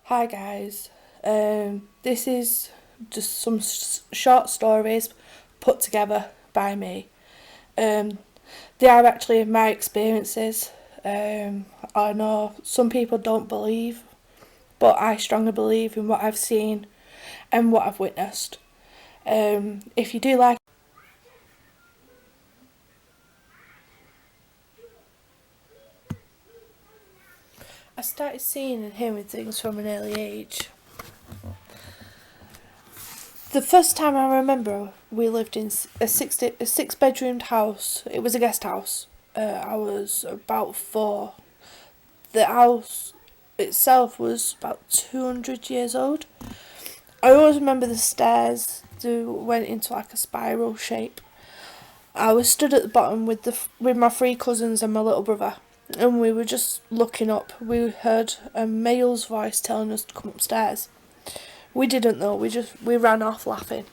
Hi guys, this is just some short stories put together by me. Um, they are actually my experiences. I know some people don't believe, but I strongly believe in what I've seen and what I've witnessed. If you do like, I started seeing and hearing things from an early age. The first time I remember, we lived in a six bedroomed house. It was a guest house. I was about 4. The house itself was about 200 years old. I always remember the stairs. They went into like a spiral shape. I was stood at the bottom with my 3 cousins and my little brother, and we were just looking up. We heard a male's voice telling us to come upstairs. We didn't though. We ran off laughing.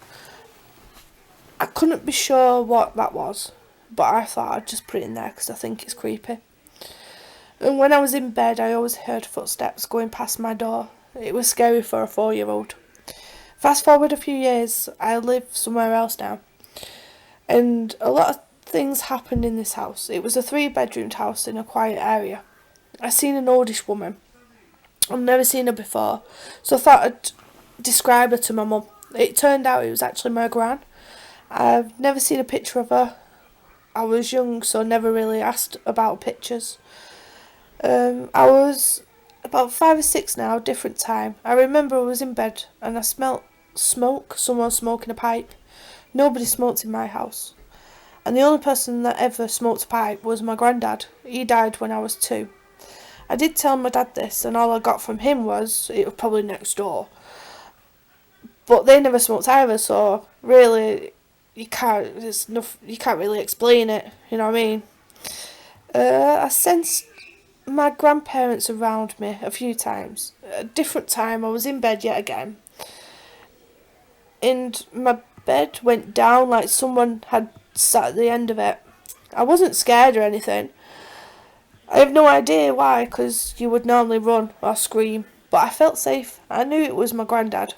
I couldn't be sure what that was, but I thought I'd just put it in there because I think it's creepy. And when I was in bed, I always heard footsteps going past my door. It was scary for a 4-year-old. Fast forward a few years, I live somewhere else now, and a lot of things happened in this house. It was a 3 bedroomed house in a quiet area. I seen an oldish woman. I've never seen her before, so I thought I'd describe her to my mum. It turned out it was actually my gran. I've never seen a picture of her. I was young, so never really asked about pictures. I was about 5 or 6 now, different time. I remember I was in bed and I smelt smoke, someone smoking a pipe. Nobody smoked in my house. And the only person that ever smoked a pipe was my granddad. He died when I was 2. I did tell my dad this, and all I got from him was it was probably next door. But they never smoked either, so really you can't really explain it. You know what I mean? I sensed my grandparents around me a few times. At a different time, I was in bed yet again, and my bed went down like someone had sat at the end of it. I wasn't scared or anything. I have no idea why, because you would normally run or scream, but I felt safe. I knew it was my granddad.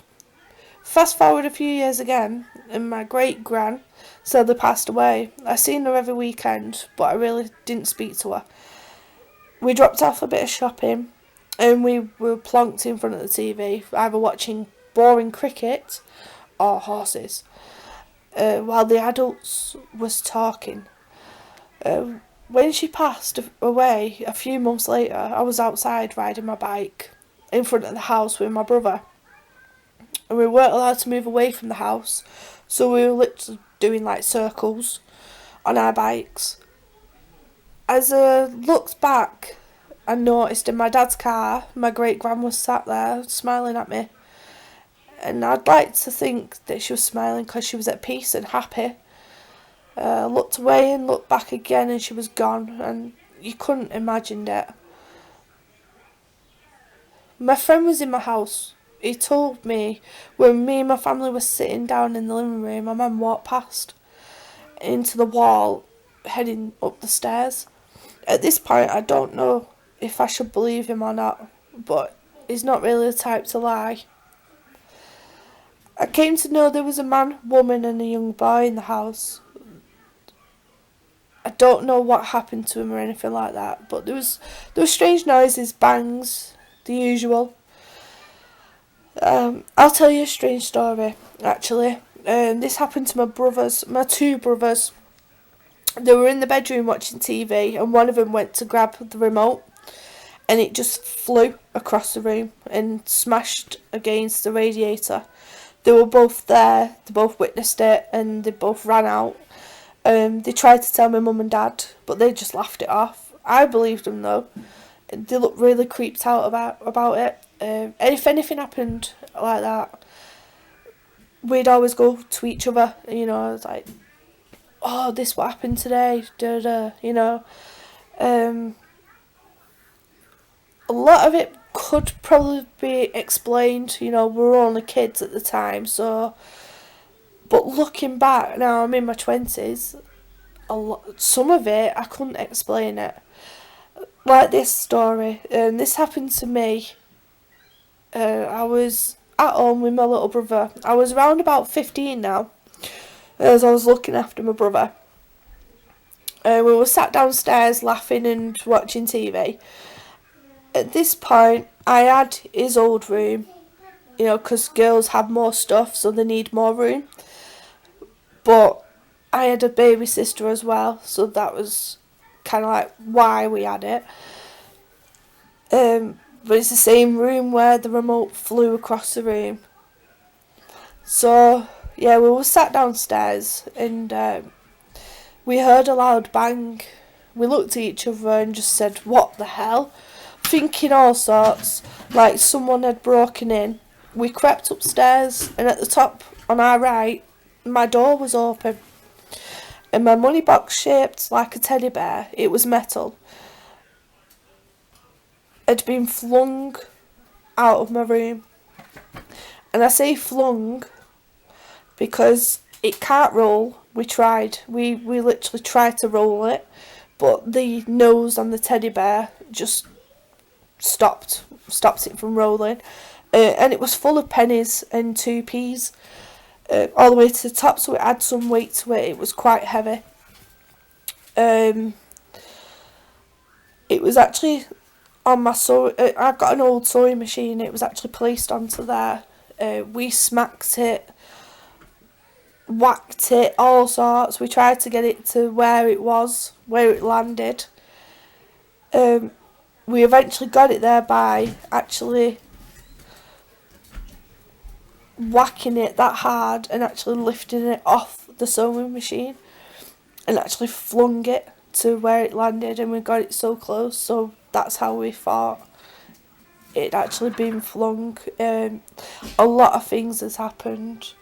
Fast forward a few years again, and my great gran sadly passed away. I seen her every weekend, but I really didn't speak to her. We dropped off a bit of shopping, and we were plonked in front of the TV, either watching boring cricket or horses, while the adults was talking. When she passed away a few months later, I was outside riding my bike in front of the house with my brother, and we weren't allowed to move away from the house, so we were literally doing like circles on our bikes. As I looked back, I noticed in my dad's car, my great gran was sat there smiling at me. And I'd like to think that she was smiling because she was at peace and happy. Looked away and looked back again, and she was gone, and you couldn't imagine it. My friend was in my house. He told me when me and my family were sitting down in the living room, my mum walked past into the wall, heading up the stairs. At this point, I don't know if I should believe him or not, but he's not really the type to lie. I came to know there was a man, woman, and a young boy in the house. I don't know what happened to him or anything like that, but there was strange noises, bangs, the usual. I'll tell you a strange story, actually. This happened to my 2 brothers. They were in the bedroom watching TV, and one of them went to grab the remote, and it just flew across the room and smashed against the radiator. They were both there, they both witnessed it, and they both ran out. They tried to tell my mum and dad, but they just laughed it off. I believed them though. They looked really creeped out about it. And if anything happened like that, we'd always go to each other. You know, it's like, oh, this what happened today, da da. You know, a lot of it could probably be explained. You know, we were only kids at the time, so. But looking back now, I'm in my 20s. Some of it I couldn't explain it. Like this story, this happened to me I was at home with my little brother. I was around about 15 now, as I was looking after my brother. We were sat downstairs laughing and watching TV. At this point, I had his old room, because girls have more stuff, so they need more room. But I had a baby sister as well, so that was kind of like why we had it. But it's the same room where the remote flew across the room. So, yeah, we were sat downstairs and we heard a loud bang. We looked at each other and just said, "What the hell?" Thinking all sorts, like someone had broken in. We crept upstairs, and at the top on our right, my door was open. And my money box, shaped like a teddy bear, it was metal, had been flung out of my room. And I say flung because it can't roll. We tried. We literally tried to roll it, but the nose on the teddy bear just stopped it from rolling. And it was full of pennies and 2p's. All the way to the top, so it had some weight to it. It was quite heavy. It was actually on my I've got an old sewing machine. It was actually placed onto there. We smacked it, whacked it, all sorts. We tried to get it to where it landed. We eventually got it there by actually whacking it that hard and actually lifting it off the sewing machine and actually flung it to where it landed, and we got it so close, so that's how we thought it actually been flung. A lot of things has happened,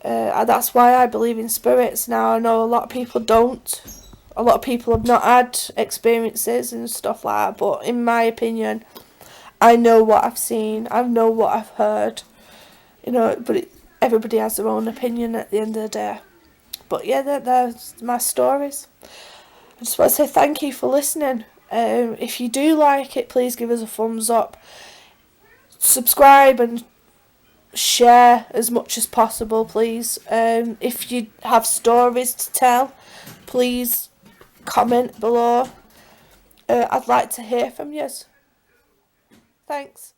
and that's why I believe in spirits now. I know a lot of people don't. A lot of people have not had experiences and stuff like that, but in my opinion, I know what I've seen, I know what I've heard. But everybody has their own opinion at the end of the day. But yeah, there's my stories. I just want to say thank you for listening. If you do like it, please give us a thumbs up. Subscribe and share as much as possible, please. If you have stories to tell, please comment below. I'd like to hear from you. Thanks.